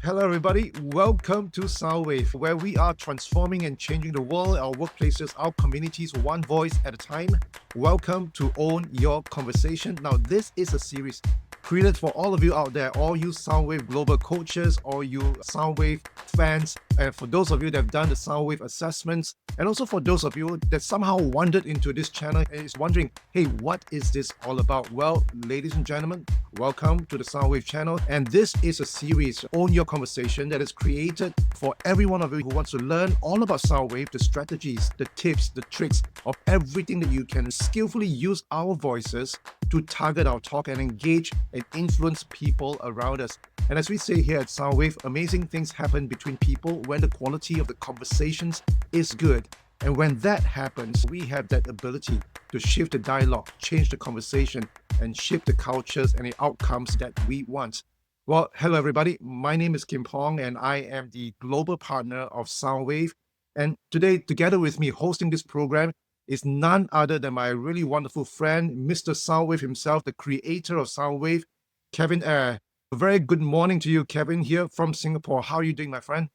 Hello, everybody. Welcome to SOUNDWAVE, where we are transforming and changing the world, our workplaces, our communities, one voice at a time. Welcome to Own Your Conversation. Now, this is a series created for all of you out there, all you SOUNDWAVE Global coaches, all you SOUNDWAVE fans, and for those of you that have done the SOUNDWAVE assessments, and also for those of you that somehow wandered into this channel and is wondering, hey, what is this all about? Well, ladies and gentlemen, welcome to the SOUNDWAVE channel. And this is a series, Own Your Conversation, that is created for every one of you who wants to learn all about SOUNDWAVE, the strategies, the tips, the tricks of everything that you can skillfully use our voices to target our talk and engage and influence people around us. And as we say here at SOUNDWAVE, amazing things happen between people when the quality of the conversations is good. And when that happens, we have that ability to shift the dialogue, change the conversation, and shift the cultures and the outcomes that we want. Well, hello everybody. My name is Kim Pong, and I am the global partner of SOUNDWAVE. And today, together with me hosting this program is none other than my really wonderful friend, Mr. SOUNDWAVE himself, the creator of SOUNDWAVE, Kevin Eyre. A very good morning to you, Kevin, here from Singapore. How are you doing, my friend?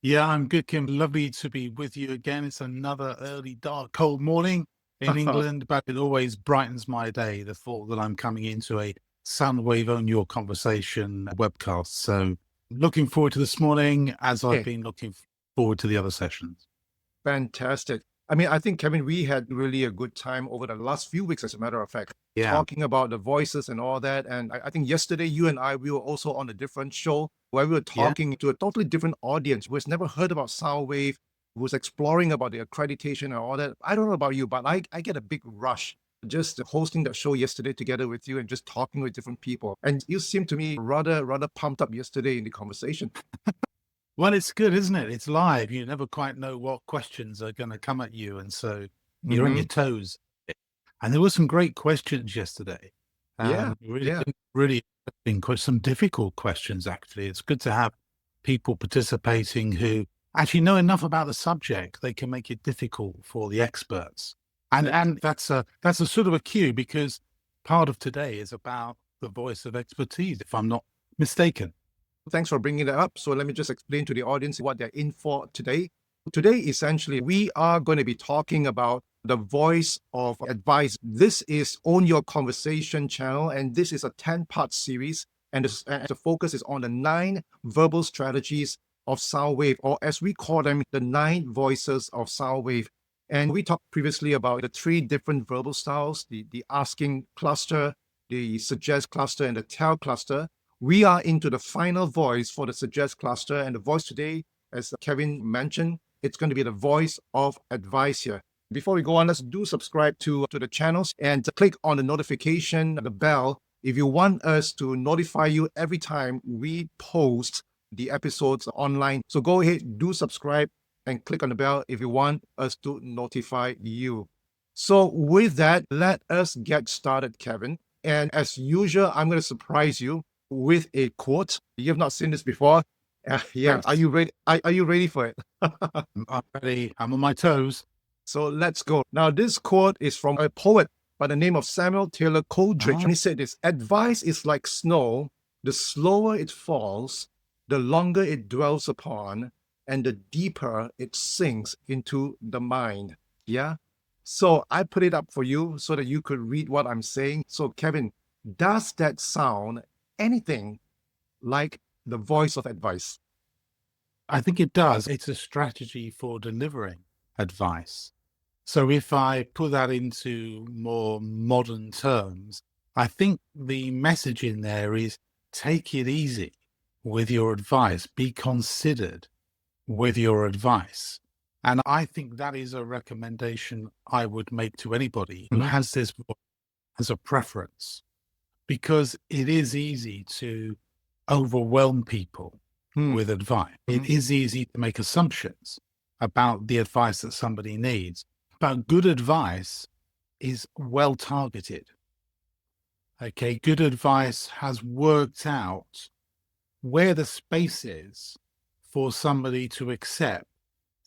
Yeah, I'm good, Kim. Lovely to be with you again. It's another early, dark, cold morning in England, but it always brightens my day, the thought that I'm coming into a SOUNDWAVE Own Your Conversation webcast. So looking forward to this morning, as I've been looking forward to the other sessions. Fantastic. I mean, I think, Kevin, we had really a good time over the last few weeks, as a matter of fact, talking about the voices and all that. And I think yesterday, you and I, we were also on a different show where we were talking to a totally different audience who has never heard about SOUNDWAVE, who was exploring about the accreditation and all that. I don't know about you, but I get a big rush just hosting that show yesterday together with you and just talking with different people. And you seemed to me rather pumped up yesterday in the conversation. Well, it's good, isn't it? It's live. You never quite know what questions are going to come at you. And so you're on your toes. And there were some great questions yesterday. Really some difficult questions, actually. It's good to have people participating who actually know enough about the subject. They can make it difficult for the experts. And that's a sort of a cue, because part of today is about the voice of expertise, if I'm not mistaken. Thanks for bringing that up. So let me just explain to the audience what they're in for today. Today, essentially, we are going to be talking about the voice of advice. This is Own Your Conversation channel, and this is a 10-part series. And the focus is on the 9 verbal strategies of SOUNDWAVE, or as we call them, the 9 voices of SOUNDWAVE. And we talked previously about the 3 different verbal styles, the asking cluster, the suggest cluster, and the tell cluster. We are into the final voice for the suggest cluster, and the voice today, as Kevin mentioned, it's going to be the voice of advice here. Before we go on, let's do subscribe to the channels and click on the notification, the bell, if you want us to notify you every time we post the episodes online. So go ahead, do subscribe and click on the bell if you want us to notify you. So with that, let us get started, Kevin. And as usual, I'm going to surprise you with a quote. You have not seen this before. Yes. Are you ready? Are you ready for it? I'm ready. I'm on my toes. So let's go. Now, this quote is from a poet by the name of Samuel Taylor Coleridge. And he said this: advice is like snow. The slower it falls, the longer it dwells upon, and the deeper it sinks into the mind. Yeah. So I put it up for you so that you could read what I'm saying. So Kevin, does that sound anything like the voice of advice? I think it does. It's a strategy for delivering advice. So if I put that into more modern terms, I think the message in there is take it easy with your advice, be considered with your advice. And I think that is a recommendation I would make to anybody who has this as a preference, because it is easy to overwhelm people with advice. It is easy to make assumptions about the advice that somebody needs. But good advice is well targeted. Okay, good advice has worked out where the space is for somebody to accept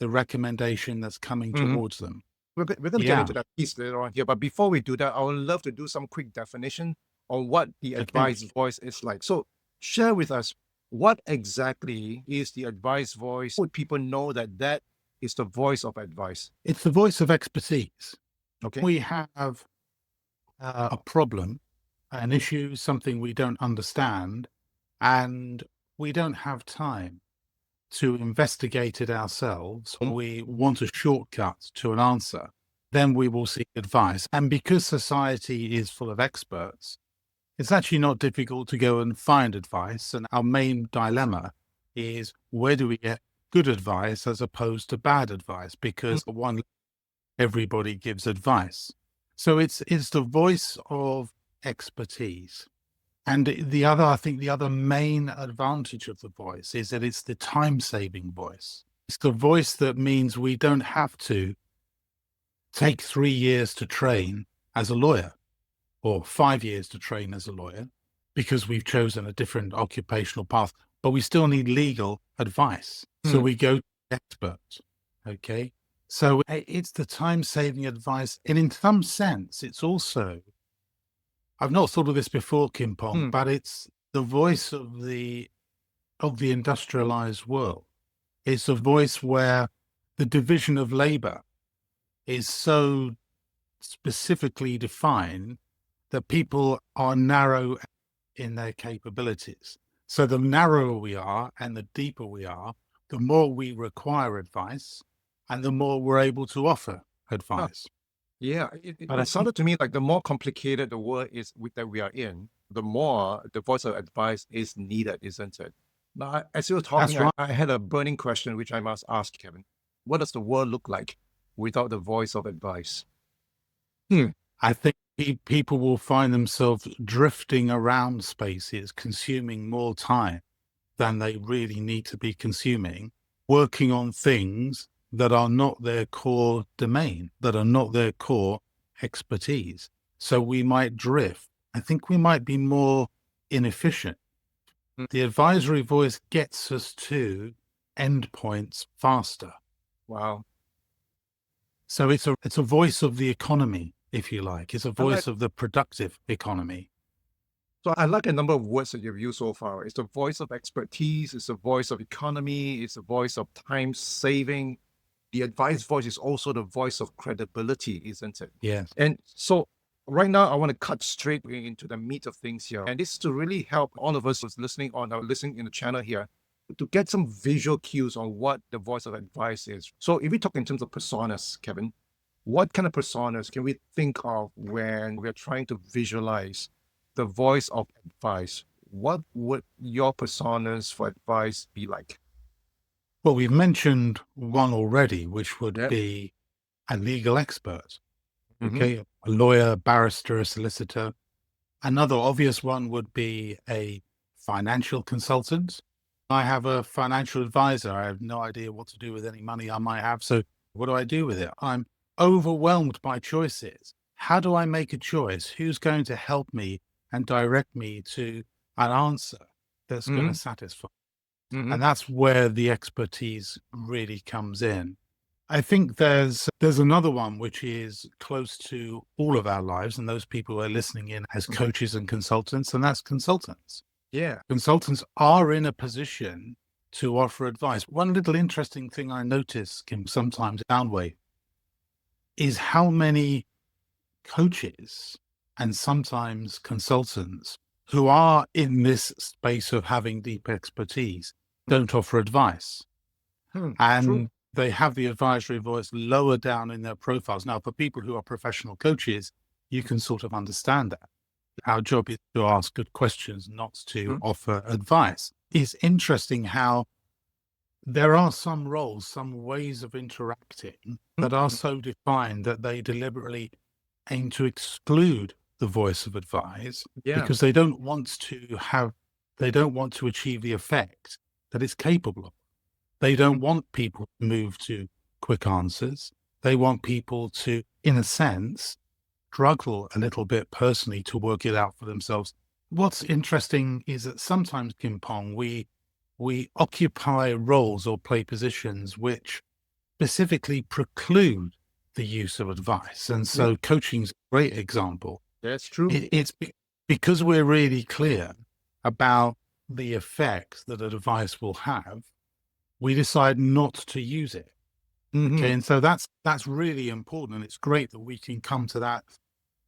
the recommendation that's coming towards them. We're going to get into that piece later on here. But before we do that, I would love to do some quick definition on what the advice voice is like. So share with us, What exactly is the advice voice? How would people know that that is the voice of advice? It's the voice of expertise. Okay. We have a problem, an issue, something we don't understand, and we don't have time to investigate it ourselves, or we want a shortcut to an answer, then we will seek advice. And because society is full of experts, it's actually not difficult to go and find advice. And our main dilemma is, where do we get good advice as opposed to bad advice? Because one, everybody gives advice. So it's the voice of expertise. And the other, I think the other main advantage of the voice is that it's the time-saving voice. It's the voice that means we don't have to take 3 years to train as a lawyer or 5 years to train as a lawyer because we've chosen a different occupational path, but we still need legal advice. So we go to the expert, okay? So it's the time-saving advice. And in some sense, it's also, I've not thought of this before, Kim Pong, but it's the voice of the industrialized world. It's a voice where the division of labor is so specifically defined that people are narrow in their capabilities. So the narrower we are and the deeper we are, the more we require advice and the more we're able to offer advice. Yeah, it sounded to me like the more complicated the world is that we are in, the more the voice of advice is needed, isn't it? Now, as you were talking, right. I had a burning question which I must ask, Kevin. What does the world look like without the voice of advice? I think people will find themselves drifting around spaces, consuming more time than they really need to be consuming, working on things that are not their core domain, that are not their core expertise. So we might drift. I think we might be more inefficient. The advisory voice gets us to endpoints faster. Wow. So it's a voice of the economy, if you like. It's a voice of the productive economy. So I like a number of words that you've used so far. It's the voice of expertise, it's the voice of economy, it's the voice of time saving. The advice voice is also the voice of credibility, isn't it? Yes. And so right now, I want to cut straight into the meat of things here. And this is to really help all of us who's listening on or listening in the channel here to get some visual cues on what the voice of advice is. So if we talk in terms of personas, Kevin, what kind of personas can we think of when we're trying to visualize the voice of advice? What would your personas for advice be like? Well, we've mentioned one already, which would be a legal expert. Okay, a lawyer, barrister, a solicitor. Another obvious one would be a financial consultant. I have a financial advisor. I have no idea what to do with any money I might have. So what do I do with it? I'm overwhelmed by choices. How do I make a choice? Who's going to help me and direct me to an answer that's going to satisfy? And that's where the expertise really comes in. I think there's another one which is close to all of our lives, and those people who are listening in as coaches and consultants, and that's consultants. Yeah. Consultants are in a position to offer advice. One little interesting thing I notice sometimes SOUNDWAVE is how many coaches and sometimes consultants who are in this space of having deep expertise don't offer advice. And they have the advisory voice lower down in their profiles. Now, for people who are professional coaches, you can sort of understand that. Our job is to ask good questions, not to offer advice. It's interesting how there are some roles, some ways of interacting that are so defined that they deliberately aim to exclude the voice of advice because they don't want to achieve the effect that it's capable of. They don't want people to move to quick answers. They want people to, in a sense, struggle a little bit personally to work it out for themselves. What's interesting is that sometimes, Kim Pong, we occupy roles or play positions which specifically preclude the use of advice. And so coaching's a great example. That's true. It's because we're really clear about the effect that a device will have, we decide not to use it. Okay. And so that's really important. And it's great that we can come to that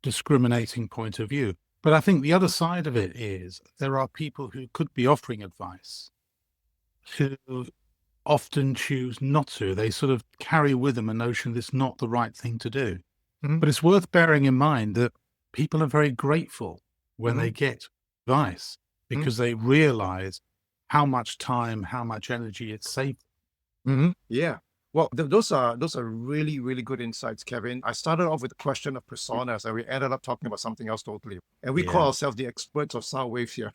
discriminating point of view. But I think the other side of it is there are people who could be offering advice who often choose not to. They sort of carry with them a notion that it's not the right thing to do. Mhm. But it's worth bearing in mind that people are very grateful when they Mhm. get advice because they realize how much time, how much energy it saves. Yeah. Well, those are really, really good insights, Kevin. I started off with the question of personas, and we ended up talking about something else totally. And we call Yeah, ourselves the experts of sound waves here.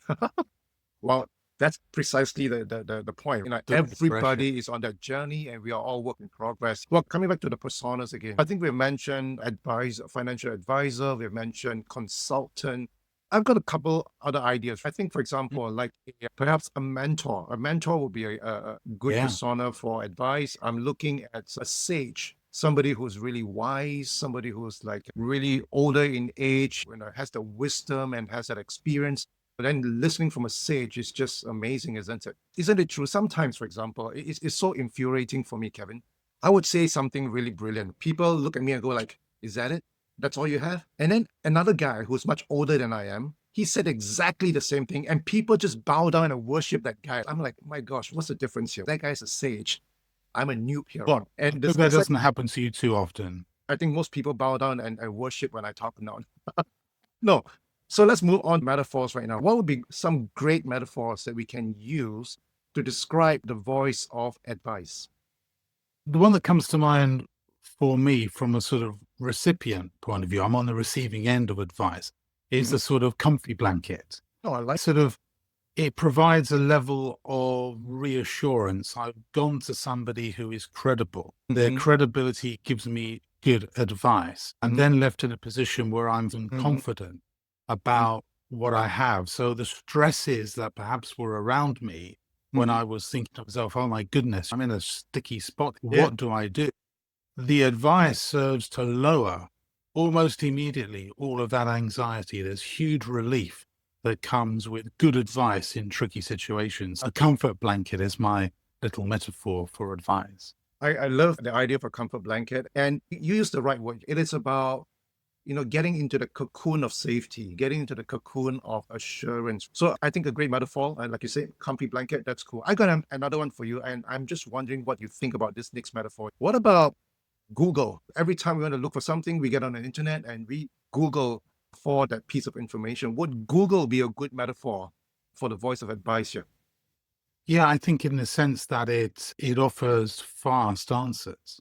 Well, that's precisely the point. You know, the expression. everybody is on that journey, and we are all work in progress. Well, coming back to the personas again, I think we mentioned advisor, financial advisor. We mentioned consultant. I've got a couple other ideas. I think, for example, like perhaps a mentor. A mentor would be a good Yeah. persona for advice. I'm looking at a sage, somebody who's really wise, somebody who's like really older in age, you know, has the wisdom and has that experience. But then listening from a sage is just amazing, isn't it? Isn't it true? Sometimes, for example, it's so infuriating for me, Kevin. I would say something really brilliant. People look at me and go like, is that it? That's all you have? And then another guy who's much older than I am, he said exactly the same thing. And people just bow down and worship that guy. I'm like, my gosh, what's the difference here? That guy's a sage. I'm a noob here. Well, And I this hope that it's like, doesn't happen to you too often. I think most people bow down and worship when I talk now. No. So let's move on to metaphors right now. What would be some great metaphors that we can use to describe the voice of advice? The one that comes to mind for me from a sort of recipient point of view, I'm on the receiving end of advice, is Mhm. the sort of comfy blanket. Oh, I like. Sort of, it provides a level of reassurance. I've gone to somebody who is credible. Their Mhm, credibility gives me good advice, and mhm, then left in a position where I'm mhm, confident about what I have. So the stresses that perhaps were around me when mhm. I was thinking to myself, oh my goodness, I'm in a sticky spot. Yeah. What do I do? The advice serves to lower almost immediately all of that anxiety. There's huge relief that comes with good advice in tricky situations. A comfort blanket is my little metaphor for advice. I love the idea of a comfort blanket. And you use the right word. It is about, you know, getting into the cocoon of safety, getting into the cocoon of assurance. So I think a great metaphor, and like you said, comfy blanket, that's cool. I got another one for you, and I'm just wondering what you think about this next metaphor. What about Google? Every time we want to look for something, we get on the internet and we Google for that piece of information. Would Google be a good metaphor for the voice of advice here? Yeah, I think in the sense that it offers fast answers.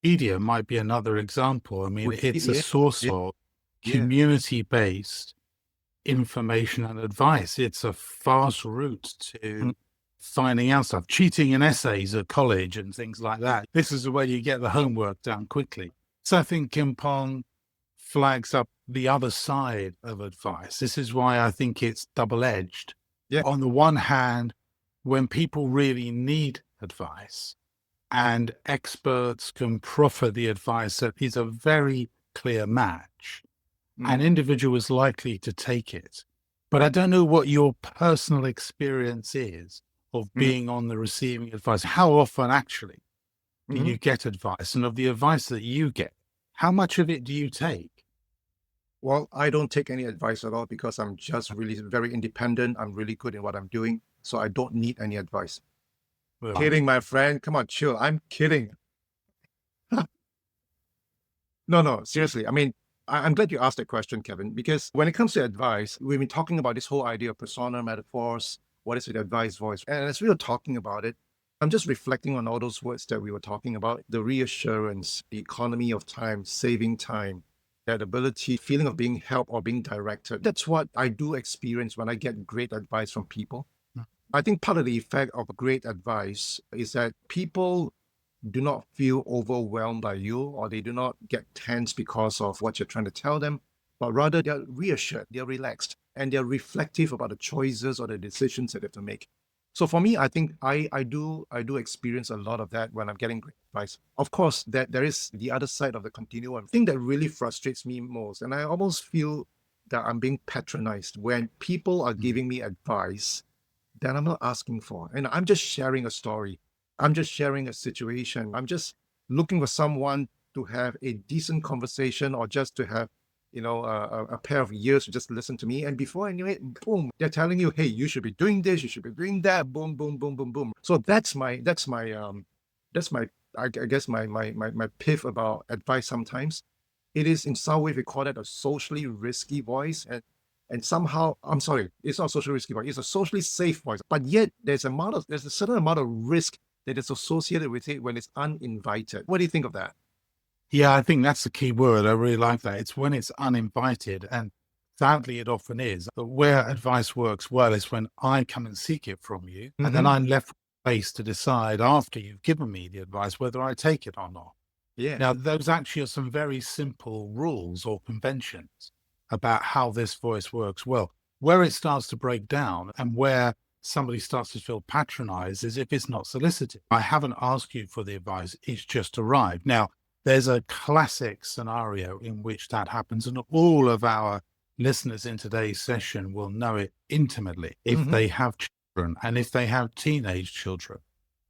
Media might be another example. I mean, it's a Yeah, source yeah, of yeah. community-based information and advice. It's a fast route Mm, to finding out stuff, cheating in essays at college and things like that. This is the way you get the homework done quickly. So I think Kim Pong flags up the other side of advice. This is why I think it's double-edged. yeah. On the one hand, when people really need advice and experts can proffer the advice that is a very clear match, an Mhm, individual is likely to take it. But I don't know what your personal experience is of mhm, being on the receiving advice. How often actually do mhm. you get advice? And of the advice that you get, how much of it do you take? Well, I don't take any advice at all because I'm just really very independent. I'm really good in what I'm doing. So I don't need any advice. Right. Kidding, my friend. Come on, chill. I'm kidding. No, no, seriously. I mean, I'm glad you asked that question, Kevin, because when it comes to advice, we've been talking about this whole idea of persona, metaphors, what is the advice voice? And as we were talking about it, I'm just reflecting on all those words that we were talking about, the reassurance, the economy of time, saving time, that ability, feeling of being helped or being directed. That's what I do experience when I get great advice from people. I think part of the effect of great advice is that people do not feel overwhelmed by you or they do not get tense because of what you're trying to tell them, but rather they're reassured, they're relaxed, and they're reflective about the choices or the decisions that they have to make. So for me, I think I do experience a lot of that when I'm getting great advice. Of course, that there is the other side of the continuum. The thing that really frustrates me most, and I almost feel that I'm being patronized when people are Mm. giving me advice that I'm not asking for. And I'm just sharing a story. I'm just sharing a situation. I'm just looking for someone to have a decent conversation or just to have, a pair of ears to just listen to me. And before I knew it, boom, they're telling you, hey, you should be doing this, you should be doing that, boom, boom, boom, boom, boom. So that's my I guess my piff about advice sometimes. It is in some way we call that a socially risky voice. And somehow, I'm sorry, it's not socially risky voice, it's a socially safe voice. But yet there's a certain amount of risk that is associated with it when it's uninvited. What do you think of that? Yeah, I think that's the key word. I really like that. It's when it's uninvited, and sadly, it often is. But where advice works well is when I come and seek it from you, and then Mm-hmm. I'm left with space to decide after you've given me the advice whether I take it or not. Yeah. Now, those actually are some very simple rules or conventions about how this voice works well. Where it starts to break down and where somebody starts to feel patronized is if it's not solicited. I haven't asked you for the advice, it's just arrived. Now, there's a classic scenario in which that happens, and all of our listeners in today's session will know it intimately if Mm-hmm. they have children and if they have teenage children,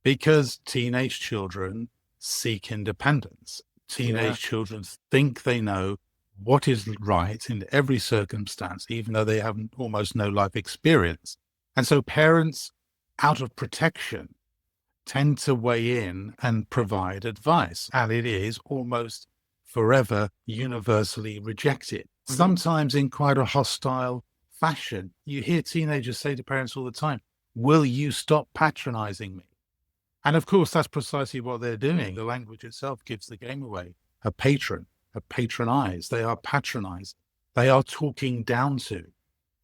because teenage children seek independence. Yeah. Teenage children think they know what is right in every circumstance, even though they have almost no life experience. And so parents, out of protection, tend to weigh in and provide advice, and it is almost forever universally rejected, Mm-hmm. sometimes in quite a hostile fashion. You hear teenagers say to parents all the time, "Will you stop patronizing me?" And of course, that's precisely what they're doing. The language itself gives the game away. A patron, a patronize, they are patronizing, they are talking down to.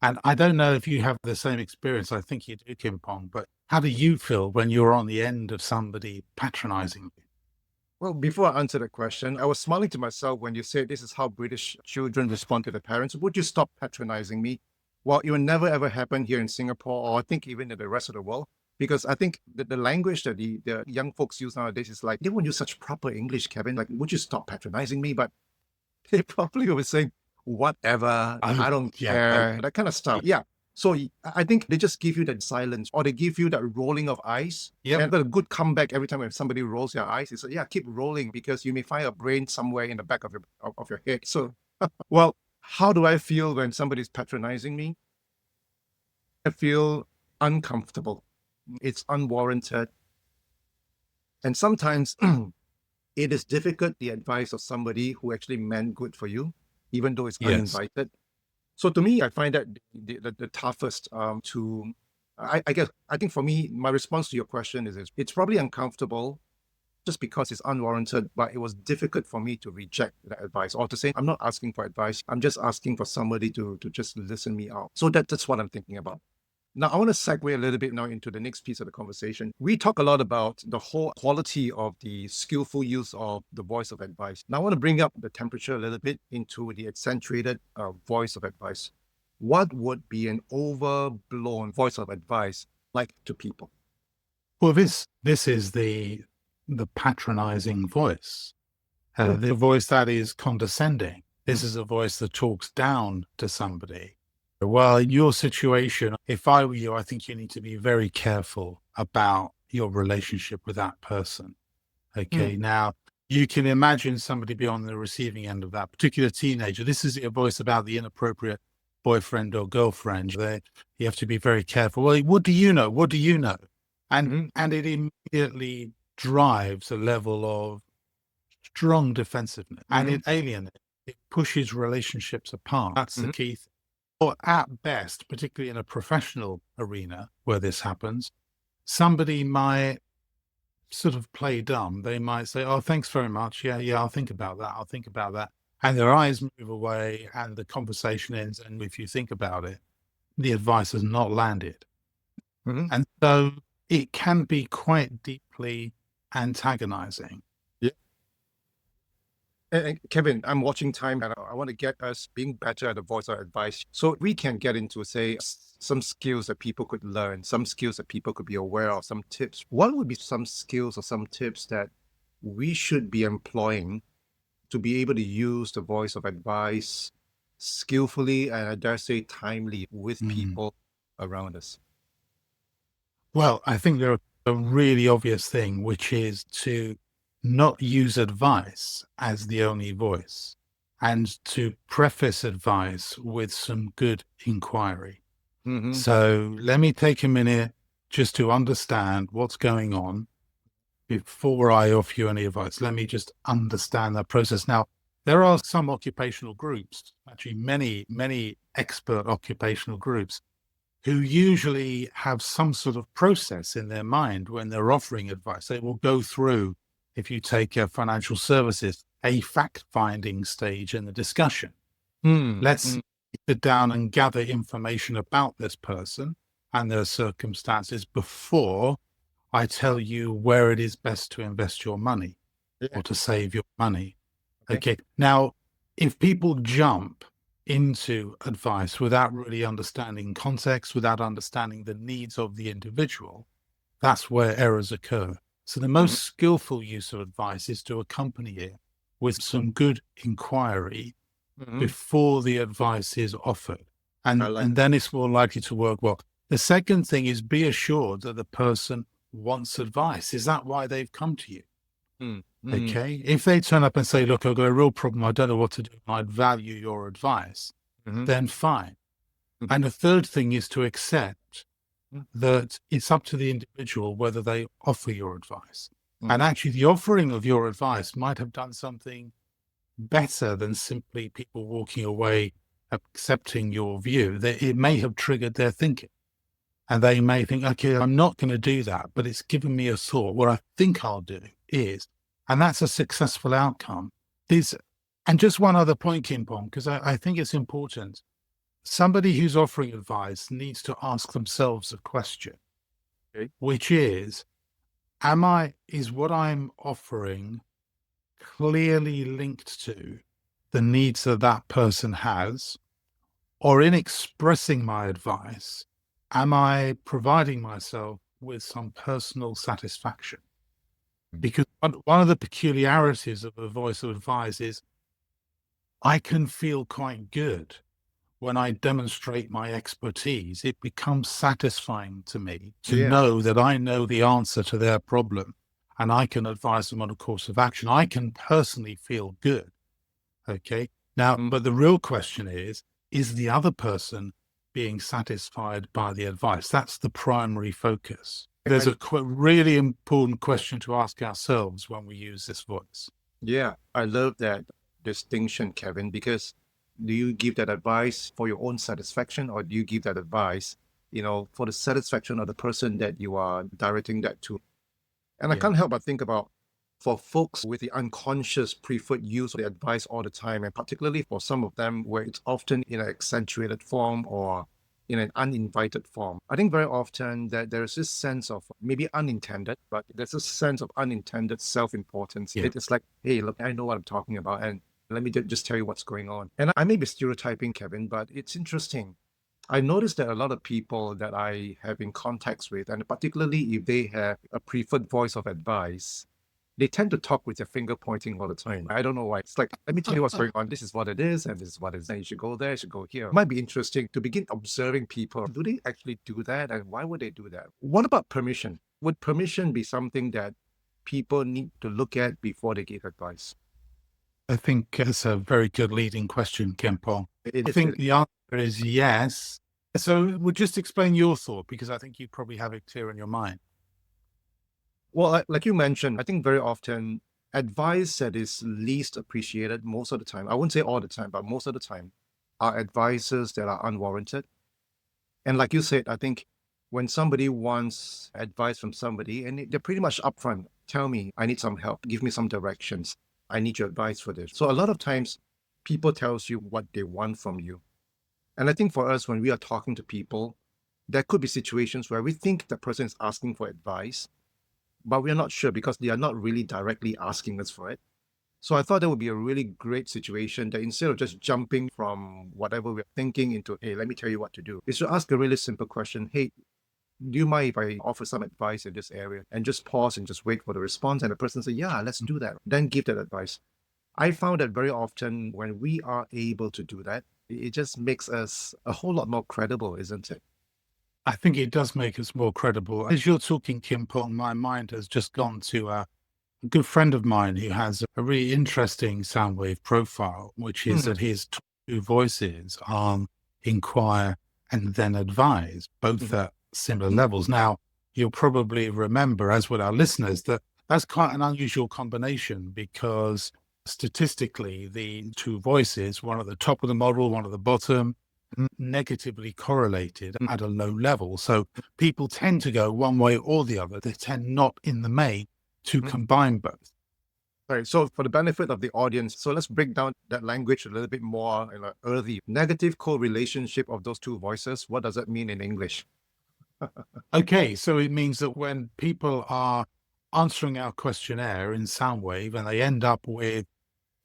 And I don't know if you have the same experience. I think you do, Kim Pong, but how do you feel when you're on the end of somebody patronizing you? Well, before I answer the question, I was smiling to myself when you said this is how British children respond to their parents. Would you stop patronizing me? Well, it will never ever happen here in Singapore, or I think even in the rest of the world, because I think the language that the young folks use nowadays is like, they won't use such proper English, Kevin. Like, would you stop patronizing me? But they probably will say, whatever, Oh, I don't yeah. Oh, care, that kind of stuff. Yeah. So I think they just give you that silence or they give you that rolling of eyes. yep. And I've got a good comeback every time when somebody rolls their eyes. It's like, yeah, keep rolling because you may find a brain somewhere in the back of your head. So, well, how do I feel when somebody's patronizing me? I feel uncomfortable. It's unwarranted. And sometimes it is difficult, the advice of somebody who actually meant good for you, even though it's Yes. uninvited. So to me, I find that the toughest to, I guess, I think for me, my response to your question is it's probably uncomfortable just because it's unwarranted, but it was difficult for me to reject that advice or to say, I'm not asking for advice. I'm just asking for somebody to just listen me out. So that's what I'm thinking about. Now, I want to segue a little bit now into the next piece of the conversation. We talk a lot about the whole quality of the skillful use of the voice of advice. Now, I want to bring up the temperature a little bit into the accentuated voice of advice. What would be an overblown voice of advice like to people? Well, this is the patronizing voice, the voice that is condescending. This is a voice that talks down to somebody. Well, in your situation, if I were you, I think you need to be very careful about your relationship with that person. Okay. Now, you can imagine somebody be on the receiving end of that particular teenager. This is a voice about the inappropriate boyfriend or girlfriend. You have to be very careful. Well, what do you know? What do you know? And it immediately drives a level of strong defensiveness and it alienates. It pushes relationships apart. That's the key thing. Or at best, particularly in a professional arena where this happens, somebody might sort of play dumb. They might say, "Oh, thanks very much. Yeah, yeah, I'll think about that. I'll think about that." And their eyes move away and the conversation ends. And if you think about it, the advice has not landed. Mm-hmm. And so it can be quite deeply antagonizing. And Kevin, I'm watching time and I want to get us being better at the voice of advice. So we can get into, say, some skills that people could learn, some skills that people could be aware of, some tips. What would be some skills or some tips that we should be employing to be able to use the voice of advice skillfully and I dare say timely with Mm. people around us? Well, I think there are a really obvious thing, which is to not use advice as the only voice and to preface advice with some good inquiry. Mm-hmm. So let me take a minute just to understand what's going on before I offer you any advice. Let me just understand that process. Now, there are some occupational groups, actually many expert occupational groups, who usually have some sort of process in their mind when they're offering advice. They will go through, if you take financial services, a fact-finding stage in the discussion. Let's sit down and gather information about this person and their circumstances before I tell you where it is best to invest your money Yeah. or to save your money. Okay. Okay. Now, if people jump into advice without really understanding context, without understanding the needs of the individual, that's where errors occur. So the Mhm. most skillful use of advice is to accompany it with some good inquiry Mhm. before the advice is offered. I like. And then it's more likely to work well. The second thing is be assured that the person wants advice. Is that why they've come to you? Mm. Mm. Okay. If they turn up and say, look, I've got a real problem, I don't know what to do, and I'd value your advice, Mhm. then fine. Mhm. And the third thing is to accept Mm. that it's up to the individual whether they offer your advice. Mm. And actually, the offering of your advice might have done something better than simply people walking away accepting your view. It may have triggered their thinking. And they may think, okay, I'm not going to do that, but it's given me a thought. What I think I'll do is, and that's a successful outcome. And just one other point, Kim Pong, because I think it's important. Somebody who's offering advice needs to ask themselves a question, Okay. which is, is what I'm offering clearly linked to the needs that that person has? Or in expressing my advice, am I providing myself with some personal satisfaction? Because one of the peculiarities of a voice of advice is I can feel quite good when I demonstrate my expertise. It becomes satisfying to me to Yeah. know that I know the answer to their problem and I can advise them on a course of action. I can personally feel good. Okay. Now, Mm. but the real question is the other person being satisfied by the advice? That's the primary focus. There's I, a really important question to ask ourselves when we use this voice. yeah. I love that distinction, Kevin, because do you give that advice for your own satisfaction, or do you give that advice, for the satisfaction of the person that you are directing that to? And I Yeah. can't help but think about for folks with the unconscious preferred use of the advice all the time, and particularly for some of them where it's often in an accentuated form or in an uninvited form. I think very often that there is this sense of maybe unintended, but there's a sense of unintended self-importance. Yeah. It's like, hey, look, I know what I'm talking about, and let me just tell you what's going on. And I may be stereotyping, Kevin, but it's interesting. I noticed that a lot of people that I have in contacts with, and particularly if they have a preferred voice of advice, they tend to talk with their finger pointing all the time. I don't know why. It's like, let me tell you what's going on. This is what it is, and this is what it is. And you should go there, you should go here. It might be interesting to begin observing people. Do they actually do that? And why would they do that? What about permission? Would permission be something that people need to look at before they give advice? I think it's a very good leading question, Kim Pong. It I is. think the answer is yes. So we'll just explain your thought because I think you probably have it clear in your mind. Well, like you mentioned, I think very often advice that is least appreciated most of the time, I wouldn't say all the time, but most of the time, are advices that are unwarranted. And like you said, I think when somebody wants advice from somebody and they're pretty much upfront, tell me, I need some help, give me some directions. I need your advice for this. So a lot of times people tells you what they want from you. And I think for us, when we are talking to people, there could be situations where we think the person is asking for advice, but we're not sure because they are not really directly asking us for it. So I thought that would be a really great situation that instead of just jumping from whatever we're thinking into, hey, let me tell you what to do, is to ask a really simple question. Hey, do you mind if I offer some advice in this area? And just pause and just wait for the response. And the person say, yeah, let's do that. Then give that advice. I found that very often when we are able to do that, it just makes us a whole lot more credible, isn't it? I think it does make us more credible. As you're talking, Kim Pong, my mind has just gone to a good friend of mine who has a really interesting Soundwave profile, which is that his two voices are inquire and then advise, both at similar levels. Now, you'll probably remember, as with our listeners, that that's quite an unusual combination because statistically, the two voices, one at the top of the model, one at the bottom, negatively correlated at a low level. So people tend to go one way or the other. They tend not in the main to combine both. Right. So for the benefit of the audience, so let's break down that language a little bit more early. Negative correlationship of those two voices. What does that mean in English? Okay, so it means that when people are answering our questionnaire in Soundwave and they end up with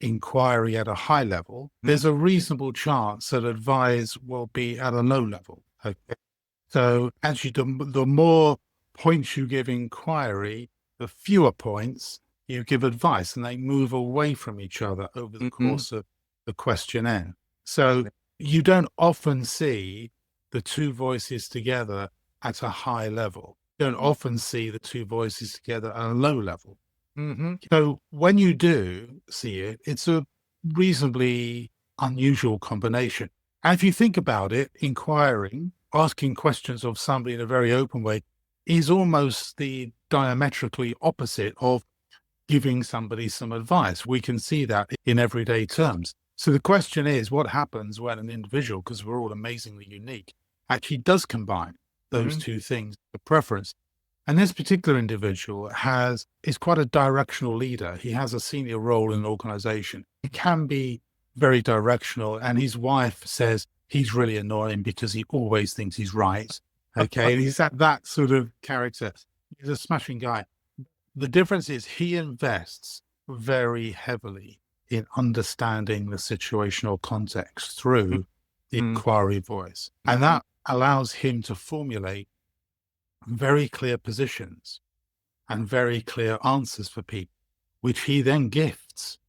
inquiry at a high level, there's a reasonable chance that advise will be at a low level. Okay. So actually, the more points you give inquiry, the fewer points you give advice, and they move away from each other over the course of the questionnaire. So you don't often see the two voices together at a high level. You don't often see the two voices together at a low level. So when you do see it, it's a reasonably unusual combination. And if you think about it, inquiring, asking questions of somebody in a very open way is almost the diametrically opposite of giving somebody some advice. We can see that in everyday terms. So the question is, what happens when an individual, because we're all amazingly unique, actually does combine those two things, the preference? And this particular individual is quite a directional leader. He has a senior role in an organization. He can be very directional. And his wife says he's really annoying because he always thinks he's right. Okay. And he's that sort of character. He's a smashing guy. The difference is he invests very heavily in understanding the situational context through the inquiry voice. And that allows him to formulate very clear positions and very clear answers for people, which he then gifts.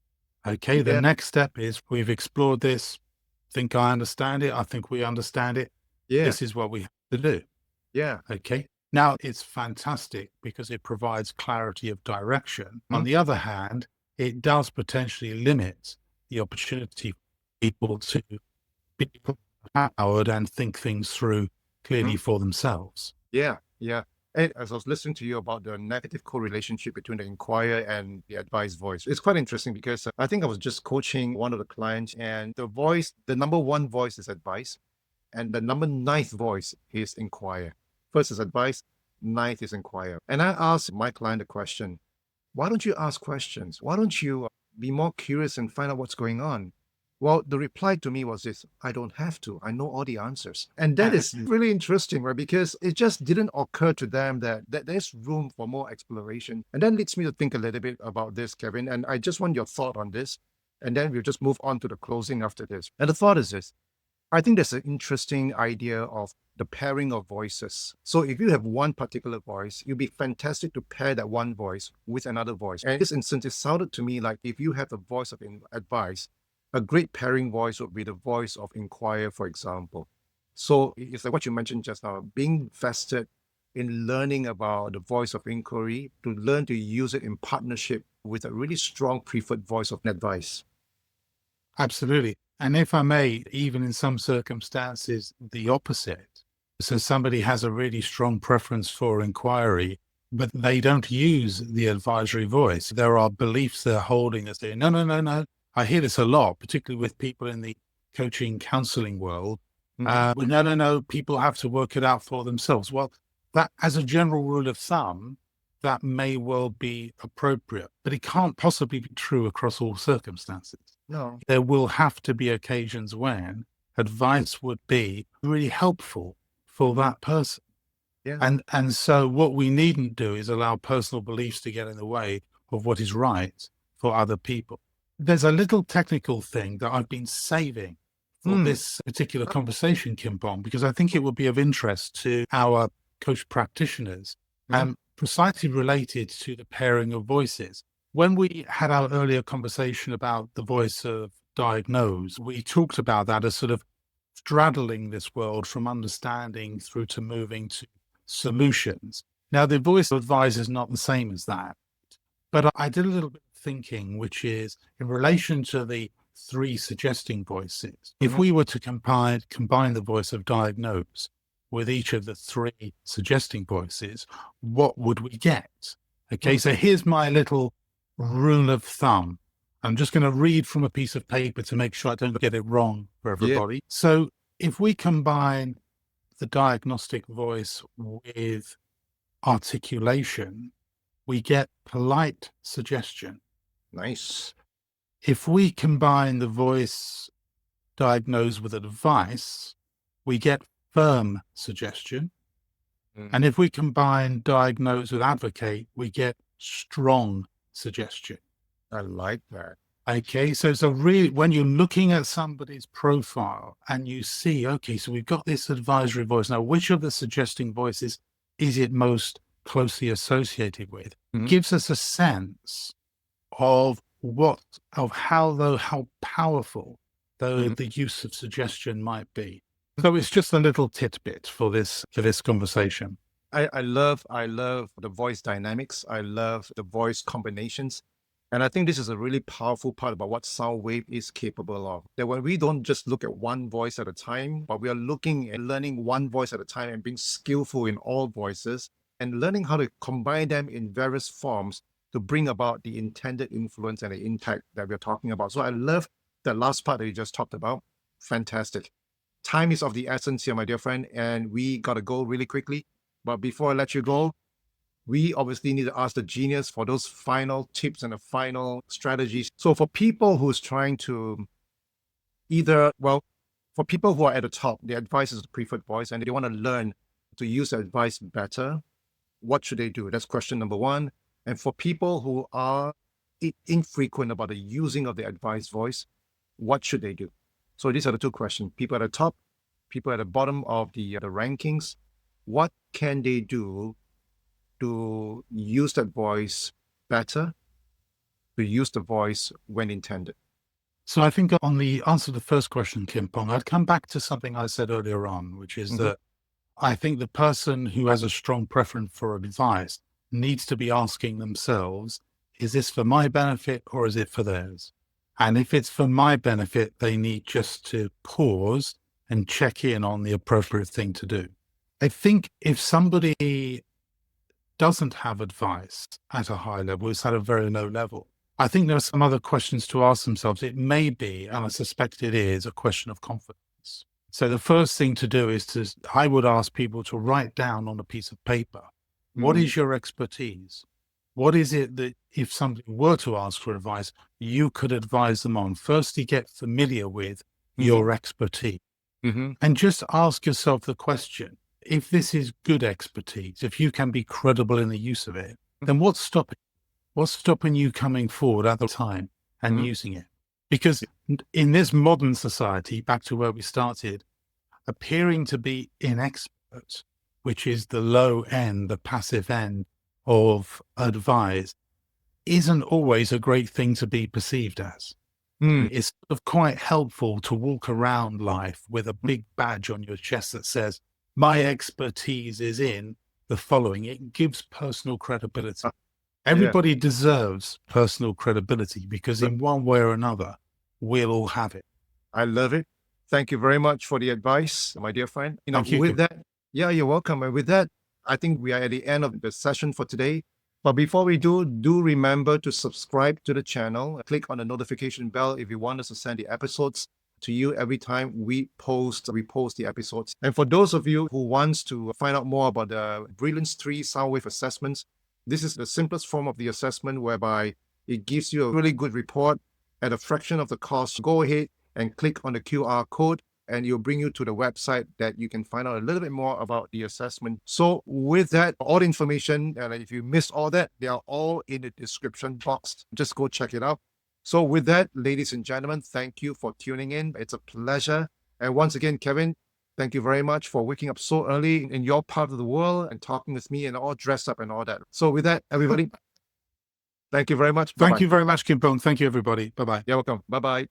Okay, the next step is we've explored this. Think I understand it. I think we understand it. This is what we have to do. Okay. Now it's fantastic because it provides clarity of direction. On the other hand, it does potentially limit the opportunity for people to be empowered and think things through clearly for themselves. Yeah. And as I was listening to you about the negative correlationship between the inquire and the advice voice, it's quite interesting because I think I was just coaching one of the clients, and the number one voice is advice, and the number ninth voice is inquire. First is advice, ninth is inquire. And I asked my client the question, why don't you ask questions? Why don't you be more curious and find out what's going on? Well, the reply to me was this: I don't have to. I know all the answers. And that is really interesting, right? Because it just didn't occur to them that there's room for more exploration. And that leads me to think a little bit about this, Kevin. And I just want your thought on this. And then we'll just move on to the closing after this. And the thought is this: I think there's an interesting idea of the pairing of voices. So if you have one particular voice, it'd be fantastic to pair that one voice with another voice. And in this instance, it sounded to me like if you have the voice of advice, a great pairing voice would be the voice of inquire, for example. So it's like what you mentioned just now, being vested in learning about the voice of inquiry, to learn to use it in partnership with a really strong preferred voice of advice. Absolutely. And if I may, even in some circumstances, the opposite. So somebody has a really strong preference for inquiry, but they don't use the advisory voice. There are beliefs they're holding that say, no. I hear this a lot, particularly with people in the coaching, counseling world. No, people have to work it out for themselves. Well, that, as a general rule of thumb, that may well be appropriate, but it can't possibly be true across all circumstances. No. There will have to be occasions when advice would be really helpful for that person. Yeah. And so what we needn't do is allow personal beliefs to get in the way of what is right for other people. There's a little technical thing that I've been saving for this particular conversation, Kim Pong, because I think it will be of interest to our coach practitioners, and precisely related to the pairing of voices. When we had our earlier conversation about the voice of diagnose, we talked about that as sort of straddling this world from understanding through to moving to solutions. Now, the voice of advice is not the same as that, but I did a little bit of thinking, which is in relation to the 3 suggesting voices. If we were to combine the voice of diagnose with each of the 3 suggesting voices, what would we get? Okay, so here's my little rule of thumb. I'm just going to read from a piece of paper to make sure I don't get it wrong for everybody. Yeah. So if we combine the diagnostic voice with articulation, we get polite suggestion. Nice. If we combine the voice diagnose with advice, we get firm suggestion. And if we combine diagnose with advocate, we get strong suggestion. I like that. Okay, so really, when you're looking at somebody's profile and you see, okay, so we've got this advisory voice. Now, which of the suggesting voices is it most closely associated with? Gives us a sense of how powerful the use of suggestion might be. So it's just a little tidbit for this conversation. I love the voice dynamics. I love the voice combinations. And I think this is a really powerful part about what SOUNDWAVE is capable of. That when we don't just look at one voice at a time, but we are looking and learning one voice at a time and being skillful in all voices and learning how to combine them in various forms to bring about the intended influence and the impact that we're talking about. So I love that last part that you just talked about. Fantastic. Time is of the essence here, my dear friend, and we got to go really quickly. But before I let you go, we obviously need to ask the genius for those final tips and the final strategies. So for people who's trying to for people who are at the top, the advice is the preferred voice and they want to learn to use the advice better, what should they do? That's question number 1. And for people who are infrequent about the using of the advice voice, what should they do? So these are the 2 questions. People at the top, people at the bottom of the rankings, what can they do to use that voice better, to use the voice when intended? So I think on the answer to the first question, Kim Pong, I'd come back to something I said earlier on, which is that I think the person who has a strong preference for advice needs to be asking themselves, is this for my benefit or is it for theirs? And if it's for my benefit, they need just to pause and check in on the appropriate thing to do. I think if somebody doesn't have advice at a high level, it's at a very low level, I think there are some other questions to ask themselves. It may be, and I suspect it is, a question of confidence. So the first thing to do is I would ask people to write down on a piece of paper, what is your expertise? What is it that if somebody were to ask for advice, you could advise them on? Firstly, get familiar with your expertise and just ask yourself the question, if this is good expertise, if you can be credible in the use of it, then what's stopping you coming forward at the time and using it? Because in this modern society, back to where we started, appearing to be inexpert, which is the low end, the passive end of advice, isn't always a great thing to be perceived as. It's sort of quite helpful to walk around life with a big badge on your chest that says, my expertise is in the following. It gives personal credibility. Everybody deserves personal credibility because in one way or another, we'll all have it. I love it. Thank you very much for the advice, my dear friend. You're welcome. And with that, I think we are at the end of the session for today. But before we do remember to subscribe to the channel. Click on the notification bell if you want us to send the episodes to you every time we post the episodes. And for those of you who wants to find out more about the Brilliance 3 SOUNDWAVE assessments, this is the simplest form of the assessment whereby it gives you a really good report at a fraction of the cost. Go ahead and click on the QR code and it'll bring you to the website that you can find out a little bit more about the assessment. So with that, all the information, and if you missed all that, they are all in the description box. Just go check it out. So with that, ladies and gentlemen, thank you for tuning in. It's a pleasure. And once again, Kevin, thank you very much for waking up so early in your part of the world and talking with me and all dressed up and all that. So with that, everybody, thank you very much. Thank you very much, Kim Pong. Thank you, everybody. Bye-bye. You're welcome. Bye-bye.